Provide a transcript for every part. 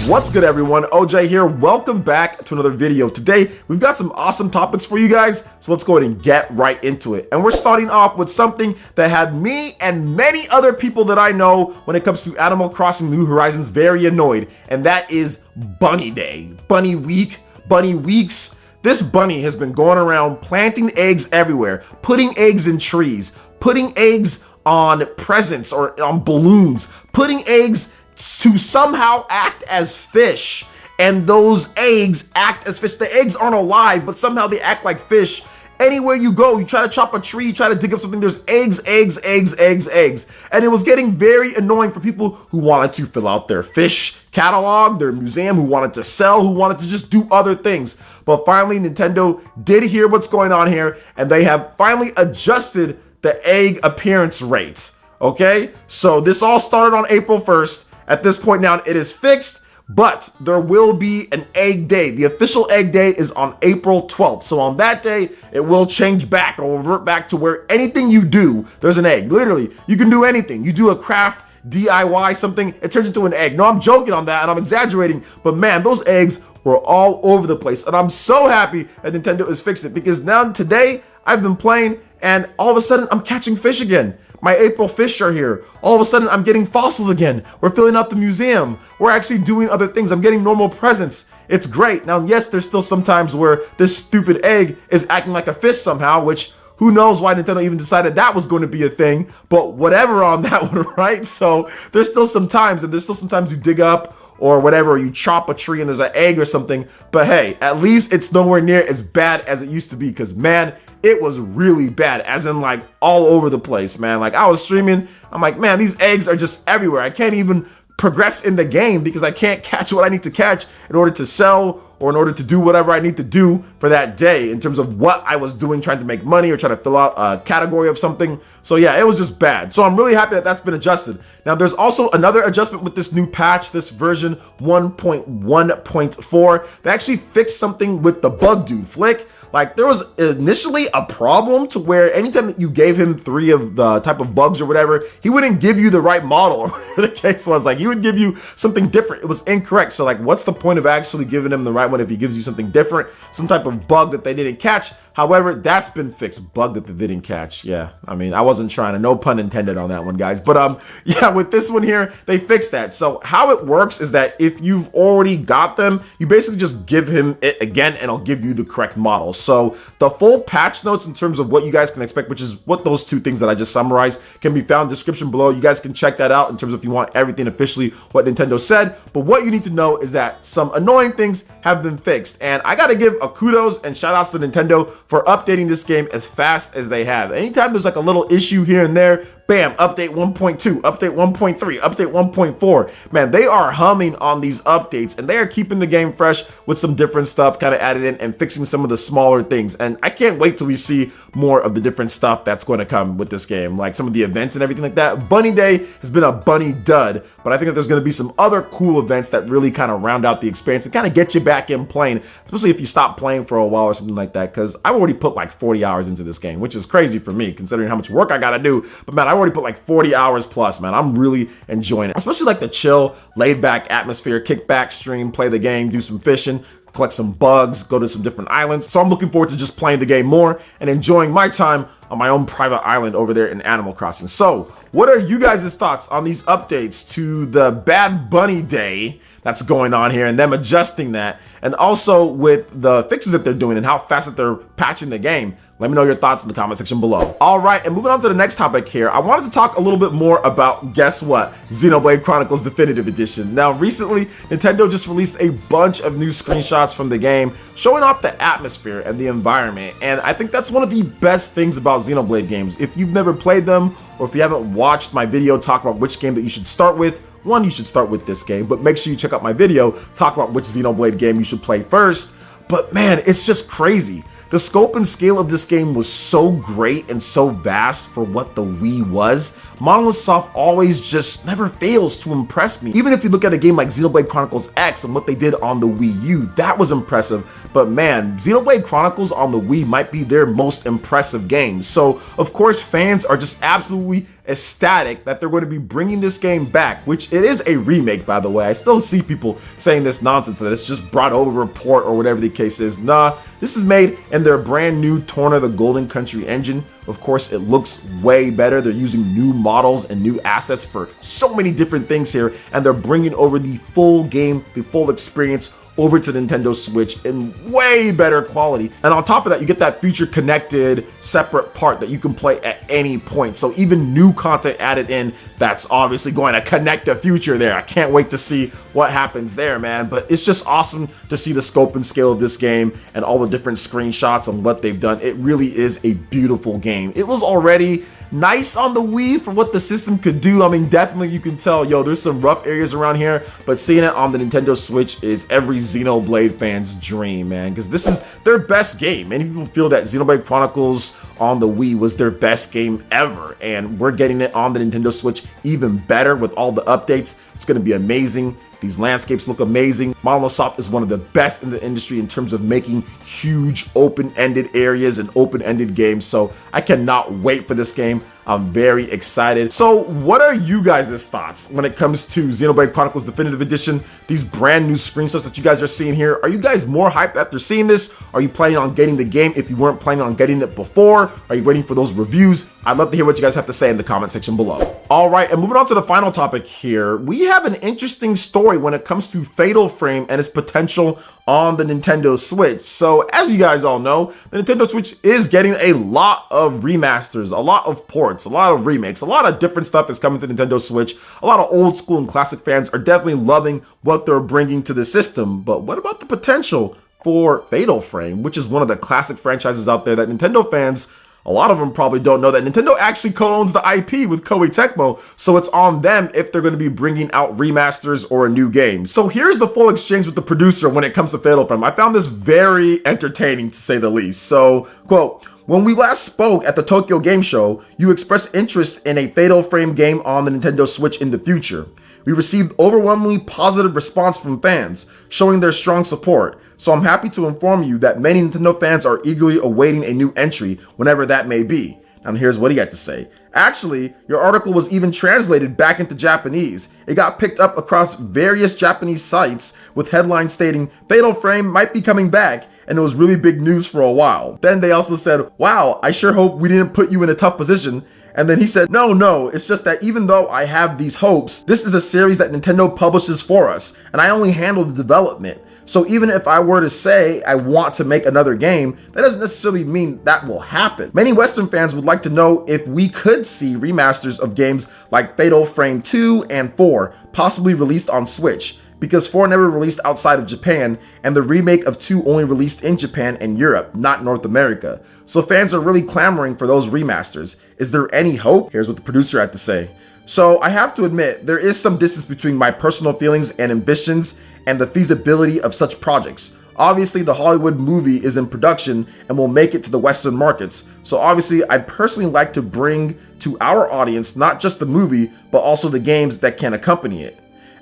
What's good, everyone? OJ here. Welcome back to another video. Today, we've got some awesome topics for you guys, so let's go ahead and get right into it. And we're starting off with something that had me and many other people that I know when it comes to Animal Crossing New Horizons very annoyed, and that is Bunny Day. Bunny Week, Bunny Weeks. This bunny has been going around planting eggs everywhere, putting eggs in trees, putting eggs on presents or on balloons, putting eggs to somehow act as fish, and those eggs act as fish. The eggs aren't alive, but somehow they act like fish. Anywhere you go, you try to chop a tree, you try to dig up something, there's eggs, eggs, eggs, eggs, eggs. And it was getting very annoying for people who wanted to fill out their fish catalog, their museum, who wanted to sell, who wanted to just do other things. But finally, Nintendo did hear what's going on here, and they have finally adjusted the egg appearance rate. Okay, so this all started on April 1st. At this point now, it is fixed, but there will be an egg day. The official egg day is on April 12th. So on that day, it will change back or revert back to where anything you do, there's an egg. Literally, you can do anything. You do a craft, DIY something, it turns into an egg. No, I'm joking on that and I'm exaggerating, but man, those eggs were all over the place. And I'm so happy that Nintendo has fixed it, because now today I've been playing and all of a sudden I'm catching fish again. My April fish are here. All of a sudden, I'm getting fossils again. We're filling out the museum. We're actually doing other things. I'm getting normal presents. It's great. Now, yes, there's still some times where this stupid egg is acting like a fish somehow, which who knows why Nintendo even decided that was going to be a thing, but whatever on that one, right? So there's still some times, and there's still sometimes you dig up or whatever, or you chop a tree and there's an egg or something. But hey, at least it's nowhere near as bad as it used to be, because man, it was really bad, as in like all over the place, man. Like I was streaming, I'm like, man, these eggs are just everywhere. I can't even progress in the game because I can't catch what I need to catch in order to sell or in order to do whatever I need to do for that day in terms of what I was doing, trying to make money or trying to fill out a category of something. So yeah, it was just bad. So I'm really happy that that's been adjusted. Now there's also another adjustment with this new patch, this version 1.1.4. They actually fixed something with the bug dude, Flick. Like there was initially a problem to where anytime that you gave him 3 of the type of bugs or whatever, he wouldn't give you the right model or whatever the case was. Like he would give you something different. It was incorrect. So like, what's the point of actually giving him the right one if he gives you something different, some type of bug that they didn't catch? However, that's been fixed. Bug that they didn't catch. Yeah, I mean, I wasn't trying to, no pun intended on that one, guys. But yeah, with this one here, they fixed that. So how it works is that if you've already got them, you basically just give him it again and it'll give you the correct model. So the full patch notes in terms of what you guys can expect, which is what those 2 things that I just summarized, can be found in the description below. You guys can check that out in terms of if you want everything officially what Nintendo said. But what you need to know is that some annoying things have been fixed. And I got to give a kudos and shout outs to Nintendo for updating this game as fast as they have. Anytime there's like a little issue here and there, bam, update 1.2, update 1.3, update 1.4. Man, they are humming on these updates and they are keeping the game fresh with some different stuff kind of added in and fixing some of the smaller things. And I can't wait till we see more of the different stuff that's going to come with this game, like some of the events and everything like that. Bunny Day has been a bunny dud, but I think that there's going to be some other cool events that really kind of round out the experience and kind of get you back in playing, especially if you stop playing for a while or something like that, because I've already put like 40 hours into this game, which is crazy for me considering how much work I got to do. But man, I already put like 40 hours plus, man. I'm really enjoying it, especially like the chill, laid back atmosphere, kick back, stream, play the game, do some fishing, collect some bugs, go to some different islands. So I'm looking forward to just playing the game more and enjoying my time on my own private island over there in Animal Crossing. So what are you guys' thoughts on these updates to the Bad Bunny Day that's going on here and them adjusting that, and also with the fixes that they're doing and how fast that they're patching the game? Let me know your thoughts in the comment section below. All right, and moving on to the next topic here, I wanted to talk a little bit more about, guess what? Xenoblade Chronicles Definitive Edition. Now, recently, Nintendo just released a bunch of new screenshots from the game showing off the atmosphere and the environment, and I think that's one of the best things about Xenoblade games. If you've never played them, or if you haven't watched my video talk about which game that you should start with, one, you should start with this game, but make sure you check out my video, talk about which Xenoblade game you should play first. But man, it's just crazy. The scope and scale of this game was so great and so vast for what the Wii was. Monolith Soft always just never fails to impress me. Even if you look at a game like Xenoblade Chronicles X and what they did on the Wii U, that was impressive. But man, Xenoblade Chronicles on the Wii might be their most impressive game. So of course fans are just absolutely ecstatic that they're going to be bringing this game back, which it is a remake, by the way. I still see people saying this nonsense that it's just brought over a port or whatever the case is. Nah, this is made in their brand new Torna the Golden Country engine. Of course, it looks way better. They're using new models and new assets for so many different things here, and they're bringing over the full game, the full experience over to the Nintendo Switch in way better quality. And on top of that, you get that future connected separate part that you can play at any point. So even new content added in, that's obviously going to connect the future there. I can't wait to see what happens there, man. But it's just awesome to see the scope and scale of this game and all the different screenshots and what they've done. It really is a beautiful game. It was already nice on the Wii for what the system could do. I mean, definitely you can tell, yo, there's some rough areas around here, but seeing it on the Nintendo Switch is every Xenoblade fan's dream, man, because this is their best game. Many people feel that Xenoblade Chronicles on the Wii was their best game ever, and we're getting it on the Nintendo Switch even better with all the updates. It's going to be amazing. These landscapes look amazing. Monolith Soft is one of the best in the industry in terms of making huge open-ended areas and open-ended games. So I cannot wait for this game. I'm very excited. So what are you guys' thoughts when it comes to Xenoblade Chronicles Definitive Edition? These brand new screenshots that you guys are seeing here. Are you guys more hyped after seeing this? Are you planning on getting the game if you weren't planning on getting it before? Are you waiting for those reviews? I'd love to hear what you guys have to say in the comment section below. All right, and moving on to the final topic here, we have an interesting story when it comes to Fatal Frame and its potential on the Nintendo Switch. So as you guys all know, the Nintendo Switch is getting a lot of remasters, a lot of ports, a lot of remakes, a lot of different stuff is coming to Nintendo Switch. A lot of old school and classic fans are definitely loving what they're bringing to the system. But what about the potential for Fatal Frame, which is one of the classic franchises out there that Nintendo fans, a lot of them probably don't know that Nintendo actually co-owns the IP with Koei Tecmo, so it's on them if they're going to be bringing out remasters or a new game. So here's the full exchange with the producer when it comes to Fatal Frame. I found this very entertaining, to say the least. So, quote, "When we last spoke at the Tokyo Game Show, you expressed interest in a Fatal Frame game on the Nintendo Switch in the future. We received overwhelmingly positive response from fans, showing their strong support. So I'm happy to inform you that many Nintendo fans are eagerly awaiting a new entry, whenever that may be." And here's what he had to say. "Actually, your article was even translated back into Japanese. It got picked up across various Japanese sites with headlines stating, 'Fatal Frame might be coming back,' and it was really big news for a while. Then they also said, 'Wow, I sure hope we didn't put you in a tough position.' And then he said, 'No, it's just that even though I have these hopes, this is a series that Nintendo publishes for us, and I only handle the development. So even if I were to say I want to make another game, that doesn't necessarily mean that will happen.' Many Western fans would like to know if we could see remasters of games like Fatal Frame 2 and 4, possibly released on Switch, because 4 never released outside of Japan, and the remake of 2 only released in Japan and Europe, not North America. So fans are really clamoring for those remasters. Is there any hope?" Here's what the producer had to say. "So I have to admit, there is some distance between my personal feelings and ambitions and the feasibility of such projects. Obviously, the Hollywood movie is in production and will make it to the Western markets. So obviously, I'd personally like to bring to our audience not just the movie, but also the games that can accompany it.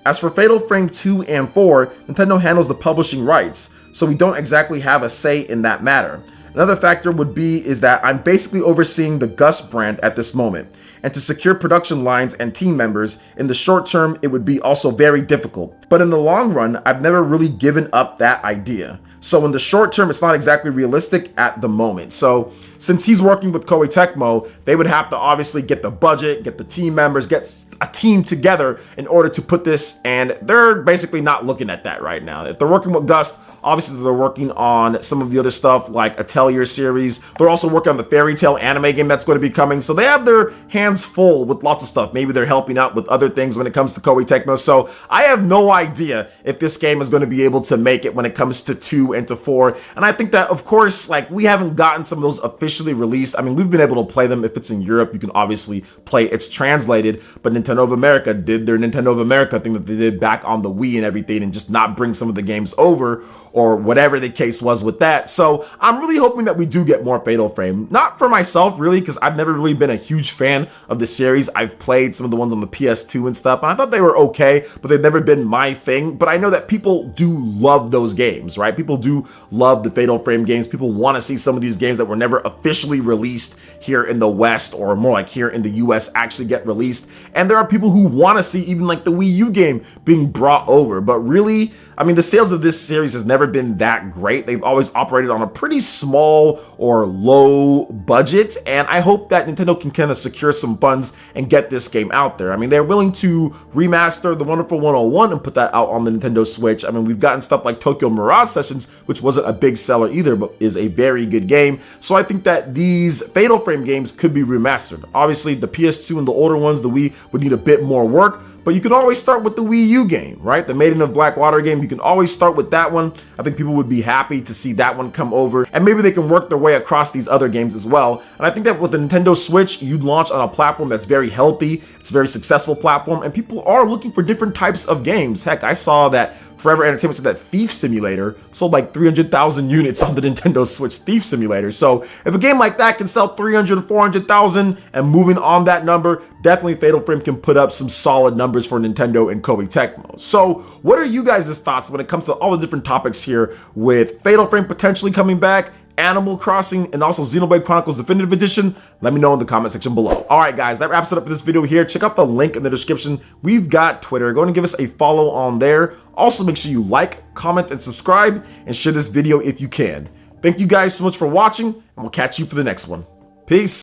As for Fatal Frame 2 and 4, Nintendo handles the publishing rights, so we don't exactly have a say in that matter. Another factor would be is that I'm basically overseeing the Gus brand at this moment, and to secure production lines and team members in the short term, it would be also very difficult. But in the long run, I've never really given up that idea. So in the short term, it's not exactly realistic at the moment." So since he's working with Koei Tecmo, they would have to obviously get the budget, get the team members, get a team together in order to put this, and they're basically not looking at that right now. If they're working with Gus, obviously they're working on some of the other stuff like Atelier series. They're also working on the Fairy Tail anime game that's going to be coming. So they have their hands full with lots of stuff. Maybe they're helping out with other things when it comes to Koei Tecmo. So I have no idea if this game is going to be able to make it when it comes to 2 and to 4. And I think that, of course, like, we haven't gotten some of those officially released. I mean, we've been able to play them. If it's in Europe, you can obviously play it's translated. But Nintendo of America did their Nintendo of America thing that they did back on the Wii and everything, and just not bring some of the games over, or whatever the case was with that. So I'm really hoping that we do get more Fatal Frame. Not for myself, really, because I've never really been a huge fan of the series. I've played some of the ones on the PS2 and stuff, and I thought they were okay, but they've never been my my thing, but I know that people do love those games, right? People do love the Fatal Frame games. People want to see some of these games that were never officially released here in the West, or more like here in the US, actually get released. And there are people who want to see even like the Wii U game being brought over. But really, I mean, the sales of this series has never been that great. They've always operated on a pretty small or low budget, and I hope that Nintendo can kind of secure some funds and get this game out there. I mean, they're willing to remaster The Wonderful 101 and put that out on the Nintendo Switch. I mean, we've gotten stuff like Tokyo Mirage Sessions, which wasn't a big seller either, but is a very good game. So I think that these Fatal Frame games could be remastered. Obviously, the PS2 and the older ones, the Wii, would need a bit more work, but you can always start with the Wii U game, right? The Maiden of Blackwater game, you can always start with that one. I think people would be happy to see that one come over, and maybe they can work their way across these other games as well. And I think that with the Nintendo Switch, you'd launch on a platform that's very healthy, it's a very successful platform, and people are looking for different types of games. Heck, I saw that Forever Entertainment said that Thief Simulator sold like 300,000 units on the Nintendo Switch, Thief Simulator. So if a game like that can sell 300 or 400,000 and moving on that number, definitely Fatal Frame can put up some solid numbers for Nintendo and Koei Tecmo. So what are you guys' thoughts when it comes to all the different topics here with Fatal Frame potentially coming back, Animal Crossing, and also Xenoblade Chronicles Definitive Edition? Let me know in the comment section below. All right, guys, that wraps it up for this video here. Check out the link in the description. We've got Twitter. Go and give us a follow on there. Also, make sure you like, comment, and subscribe, and share this video if you can. Thank you guys so much for watching, and we'll catch you for the next one. Peace.